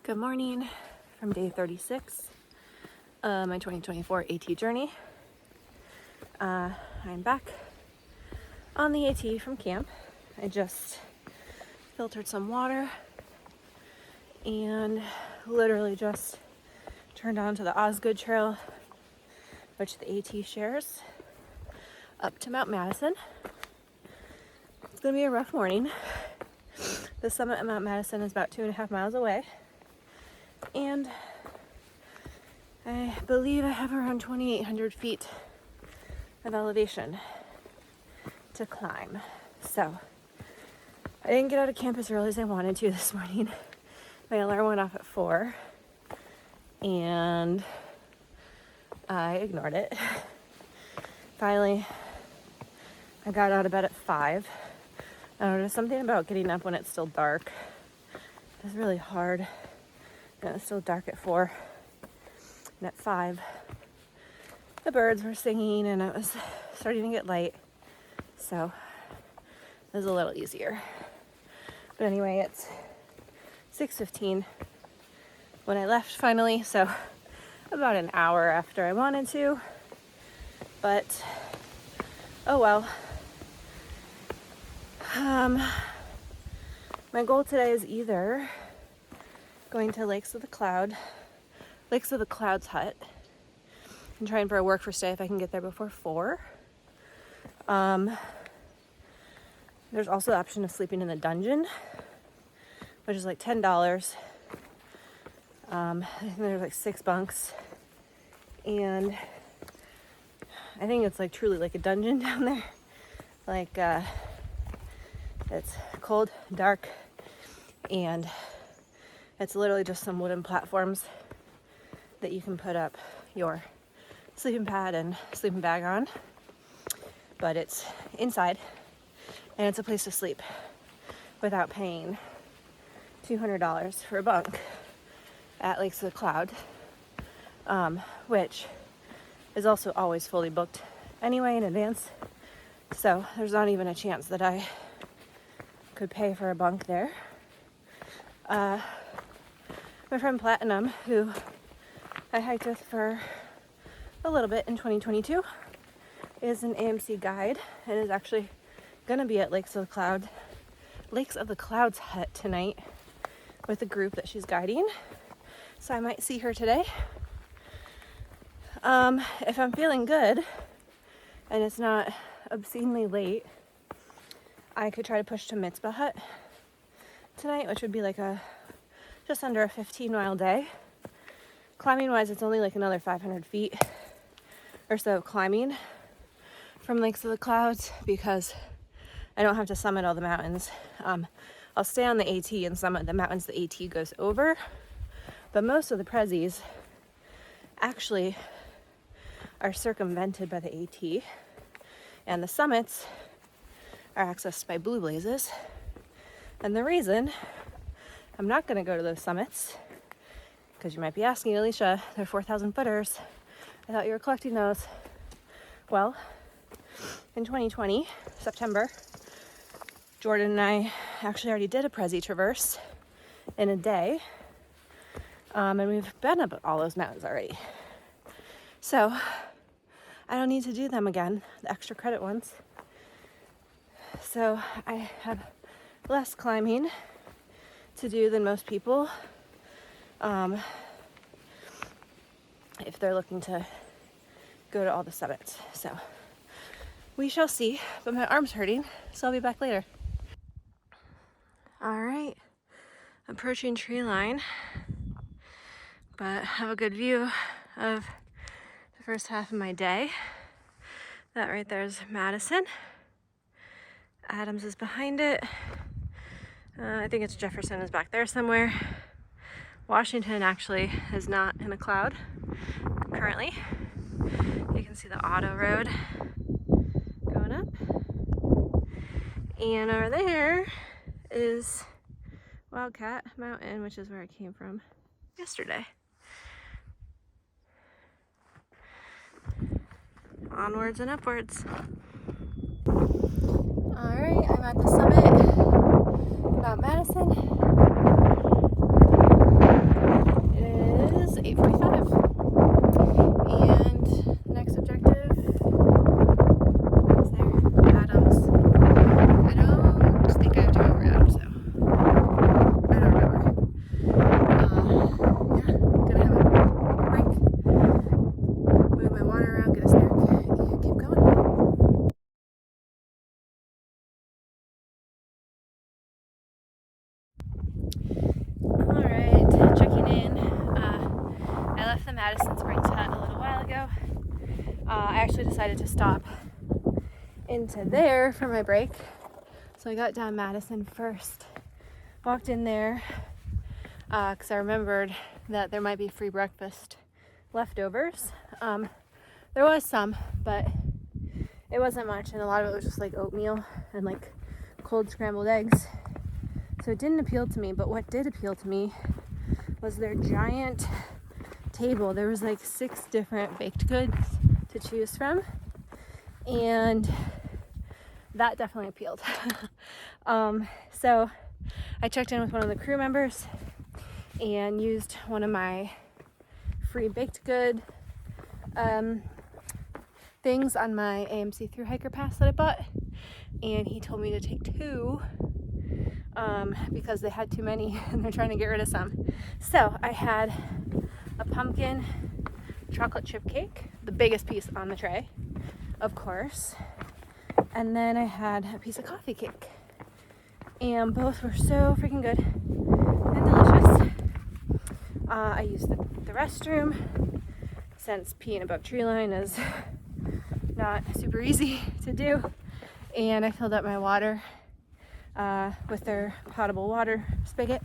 Good morning from day 36, my 2024 AT journey. I'm back on the AT from camp. I just filtered some water and literally just turned onto the Osgood Trail, which the AT shares, up to Mount Madison. It's gonna be a rough morning. The summit of Mount Madison is about 2.5 miles away. And I believe I have around 2,800 feet of elevation to climb. So I didn't get out of camp as early as I wanted to this morning. My alarm went off at 4 and I ignored it. Finally, I got out of bed at 5. I don't know, there's something about getting up when it's still dark. It's really hard. And it's still dark at 4. And at 5, the birds were singing and it was starting to get light. So it was a little easier. But anyway, it's 6:15 when I left finally. So about an hour after I wanted to. But, oh well. My goal today is either going to Lakes of the Clouds Hut and trying for a work for stay if I can get there before 4. There's also the option of sleeping in the dungeon, which is like $10. I think there's like 6 bunks, and I think it's like truly like a dungeon down there. Like it's cold, dark, and it's literally just some wooden platforms that you can put up your sleeping pad and sleeping bag on. But it's inside, and it's a place to sleep without paying $200 for a bunk at Lakes of the Cloud, which is also always fully booked anyway in advance. So there's not even a chance that I could pay for a bunk there. My friend Platinum, who I hiked with for a little bit in 2022, is an AMC guide and is actually going to be at Lakes of the Clouds Hut tonight with a group that she's guiding. So I might see her today. If I'm feeling good and it's not obscenely late, I could try to push to Mizpah Hut tonight, which would be like just under a 15-mile day. Climbing wise, it's only like another 500 feet or so climbing from Lakes of the Clouds because I don't have to summit all the mountains. I'll stay on the AT and summit the mountains the AT goes over, but most of the prezzies actually are circumvented by the AT, and the summits are accessed by blue blazes. And the reason I'm not going to go to those summits, because you might be asking, Alicia, they're 4,000 footers. I thought you were collecting those. Well, in 2020, September, Jordan and I actually already did a Prezi traverse in a day. And we've been up all those mountains already. So I don't need to do them again, the extra credit ones. So I have less climbing to do than most people, if they're looking to go to all the summits. So we shall see, but my arm's hurting, so I'll be back later. All right, approaching tree line, but have a good view of the first half of my day. That right there is Madison. Adams is behind it. I think it's Jefferson is back there somewhere. Washington actually is not in a cloud currently. You can see the auto road going up. And over there is Wildcat Mountain, which is where I came from yesterday. Onwards and upwards. All right, I'm at the summit, Mount Madison. I actually decided to stop into there for my break. So I got down Madison first, walked in there because I remembered that there might be free breakfast leftovers. There was some, but it wasn't much, and a lot of it was just like oatmeal and like cold scrambled eggs. So it didn't appeal to me, but what did appeal to me was their giant table. There was like 6 different baked goods to choose from, and that definitely appealed. So I checked in with one of the crew members and used one of my free baked good things on my AMC through hiker pass that I bought, and he told me to take 2 because they had too many and they're trying to get rid of some. So I had a pumpkin chocolate chip cake, the biggest piece on the tray, of course, and then I had a piece of coffee cake, and both were so freaking good and delicious. I used the restroom since peeing above tree line is not super easy to do, and I filled up my water with their potable water spigot,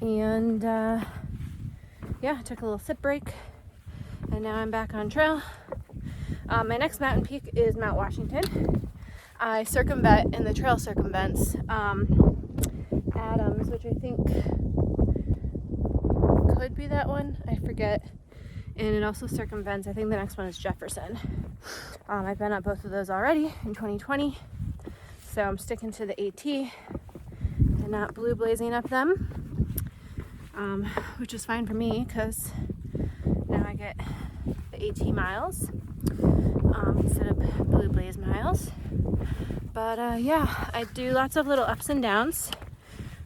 and yeah, took a little sip break, and now I'm back on trail. My next mountain peak is Mount Washington. I circumvent, and the trail circumvents Adams, which I think could be that one, I forget, and it also circumvents, I think the next one is Jefferson. I've been up both of those already in 2020, so I'm sticking to the AT and not blue blazing up them, which is fine for me because now I get the AT miles instead of blue blaze miles. But yeah, I do lots of little ups and downs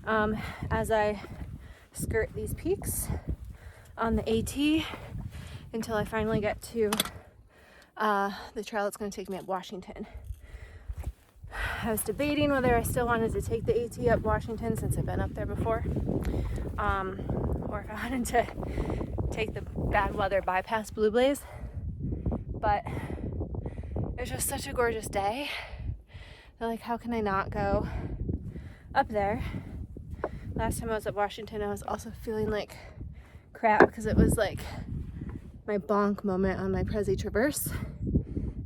as I skirt these peaks on the AT until I finally get to the trail that's going to take me up Washington. I was debating whether I still wanted to take the AT up Washington since I've been up there before, or if I wanted to take the bad weather bypass Blue Blaze. But it was just such a gorgeous day. So like, how can I not go up there? Last time I was at Washington, I was also feeling like crap because it was like my bonk moment on my Prezi Traverse,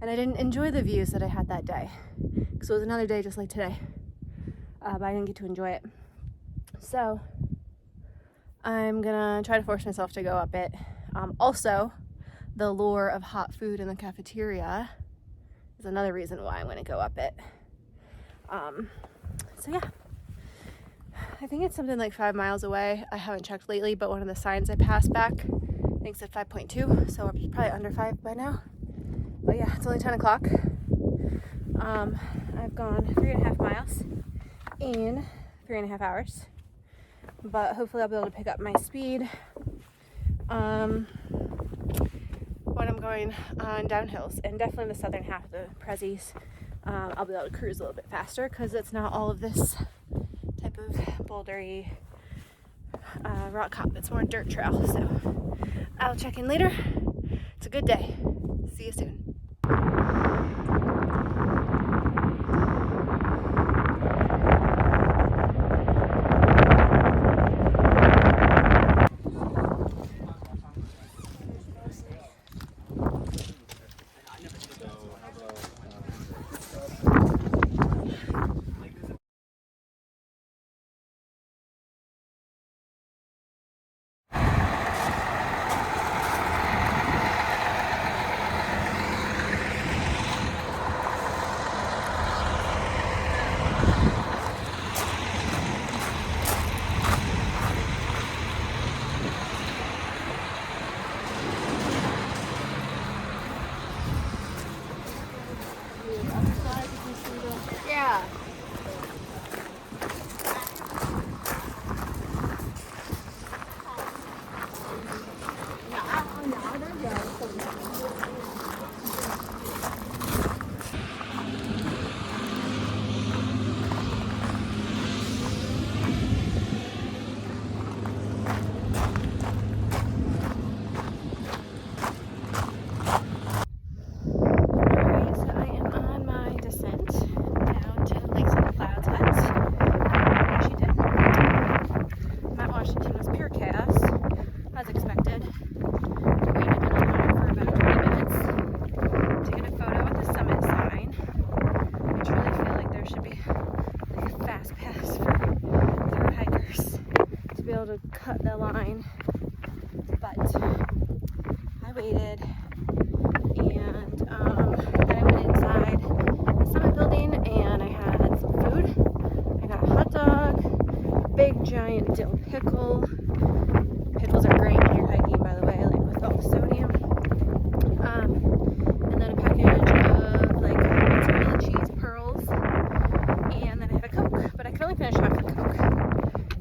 and I didn't enjoy the views that I had that day because it was another day just like today, but I didn't get to enjoy it. So I'm gonna try to force myself to go up it. Also, the lure of hot food in the cafeteria is another reason why I'm gonna go up it. So yeah, I think it's something like 5 miles away. I haven't checked lately, but one of the signs I passed back thinks at 5.2, so we're probably under 5 by now. But yeah, it's only 10 o'clock. I've gone 3.5 miles in 3.5 hours, but hopefully I'll be able to pick up my speed when I'm going on downhills, and definitely the southern half of the Prezis. I'll be able to cruise a little bit faster because it's not all of this type of bouldery rock hop. It's more dirt trail. So I'll check in later. It's a good day. See you soon. able to cut the line, but I waited, and then I went inside the summit building and I had some food. I got a hot dog, big giant dill pickle. Pickles are great when you're hiking, by the way, like with all the sodium. And then a package of like mozzarella cheese pearls, and then I had a Coke, but I could only finish half the Coke.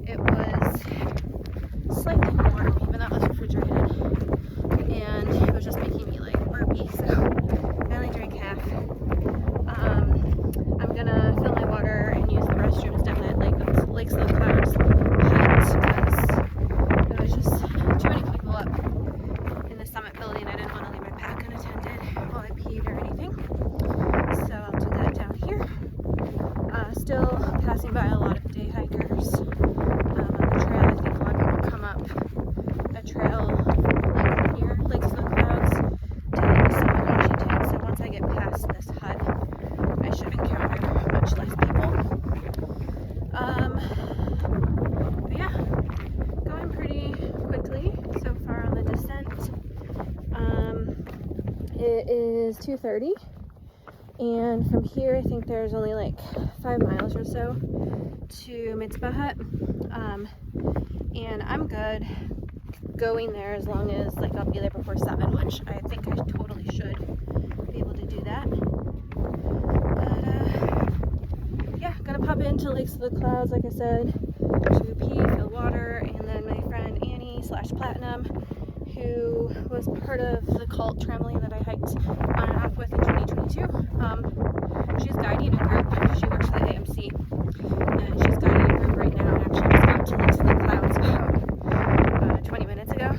It was slightly warm, even though it was refrigerated, and it was just making me like burpy, so I only drank half. I'm gonna fill my water and use the restrooms down at Lakes of the Clouds Hut, because there was just too many people up in the summit building. I didn't want to leave my pack unattended while I peed or anything, so I'll do that down here. Still passing by a lot of day hikers on the trail. I think a lot of people come up a trail like near Lakes of the Clouds to the summit, Washington. So once I get past this hut, I should encounter much less people. But yeah, going pretty quickly so far on the descent. It is 2:30. And from here, I think there's only like 5 miles or so to Mizpah Hut. And I'm good going there as long as like I'll be there before 7, which I think I totally should be able to do that. But yeah, gonna pop into Lakes of the Clouds, like I said, to pee, fill water, and then my friend Annie / Platinum, who was part of the cult trampoline that I hiked on and off with in 2022. She's guiding a group. She works for the AMC, and she's guiding a group right now. And actually just got to Lakes of the Clouds about 20 minutes ago.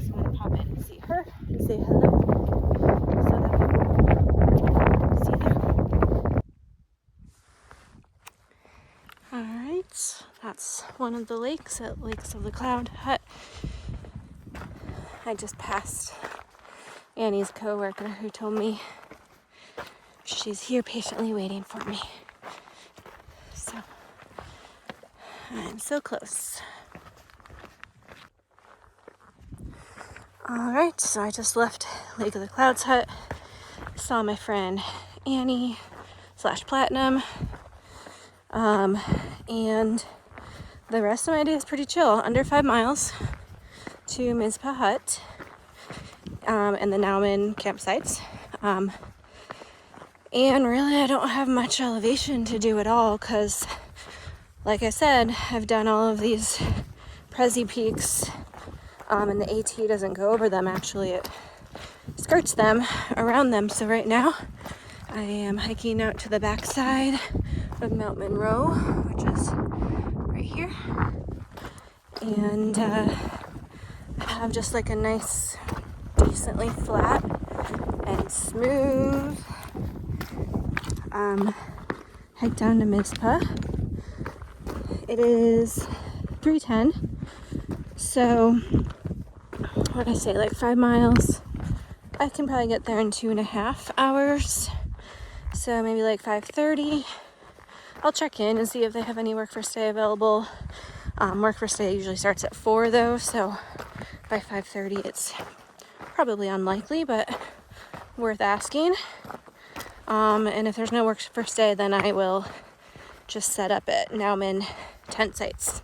So I'm gonna pop in and see her and say hello, so that we'll see you there. All right, that's one of the lakes at Lakes of the Cloud Hut. I just passed Annie's co-worker who told me she's here patiently waiting for me. So I'm so close. All right, so I just left Lake of the Clouds Hut, saw my friend Annie / Platinum, and the rest of my day is pretty chill. Under 5 miles to Mizpah Hut and the Nauman campsites. And really I don't have much elevation to do at all because, like I said, I've done all of these Prezi peaks, and the AT doesn't go over them. Actually, it skirts them, around them. So right now I am hiking out to the backside of Mount Monroe, which is right here, and have just like a nice, decently flat and smooth hike down to Mizpah. It is 3:10, so what did I say, like 5 miles. I can probably get there in 2.5 hours, so maybe like 5:30. I'll check in and see if they have any work for stay available. Work for stay usually starts at 4 though, so by 5:30 it's probably unlikely, but worth asking. And if there's no work for stay, then I will just set up at Nauman Tentsites.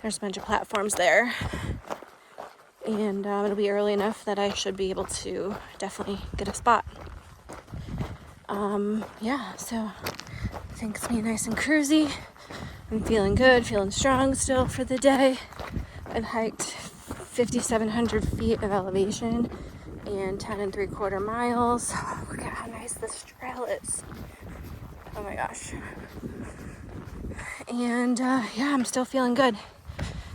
There's a bunch of platforms there, and it'll be early enough that I should be able to definitely get a spot. Yeah, so things be nice and cruisy. I'm feeling good, feeling strong still for the day. I've hiked 5,700 feet of elevation and 10 3/4 miles. Oh, look at how nice this trail is. Oh my gosh. And yeah, I'm still feeling good.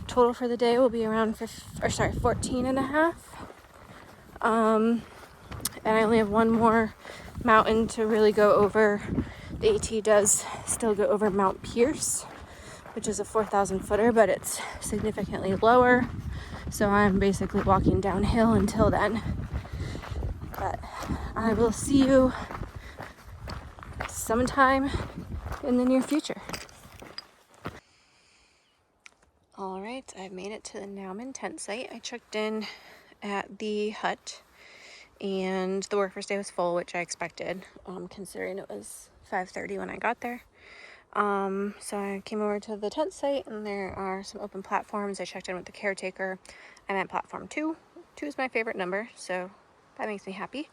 Total for the day will be around 14.5. And I only have one more mountain to really go over. The AT does still go over Mount Pierce, which is a 4,000 footer, but it's significantly lower. So I'm basically walking downhill until then. But I will see you sometime in the near future. All right, I've made it to the Nauman Tentsite. I checked in at the hut and the workforce day was full, which I expected, considering it was 5:30 when I got there. So I came over to the tent site and there are some open platforms. I checked in with the caretaker. I'm at platform 2. 2 is my favorite number, so that makes me happy.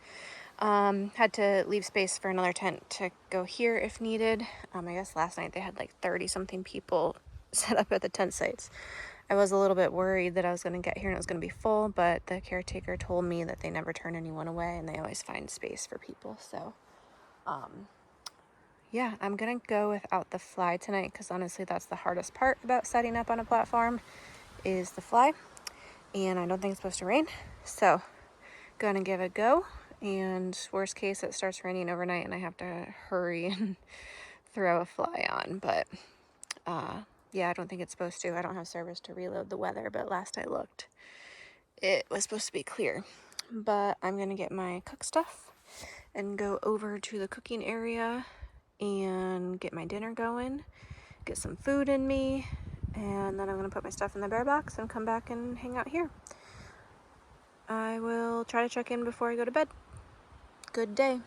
Had to leave space for another tent to go here if needed. I guess last night they had like 30 something people set up at the tent sites. I was a little bit worried that I was going to get here and it was going to be full, but the caretaker told me that they never turn anyone away and they always find space for people. So, yeah, I'm going to go without the fly tonight because honestly that's the hardest part about setting up on a platform is the fly. And I don't think it's supposed to rain. So, going to give it a go. And worst case, it starts raining overnight and I have to hurry and throw a fly on. But yeah, I don't think it's supposed to. I don't have service to reload the weather, but last I looked, it was supposed to be clear. But I'm going to get my cook stuff and go over to the cooking area and get my dinner going, get some food in me, and then I'm going to put my stuff in the bear box and come back and hang out here. I will try to check in before I go to bed. Good day.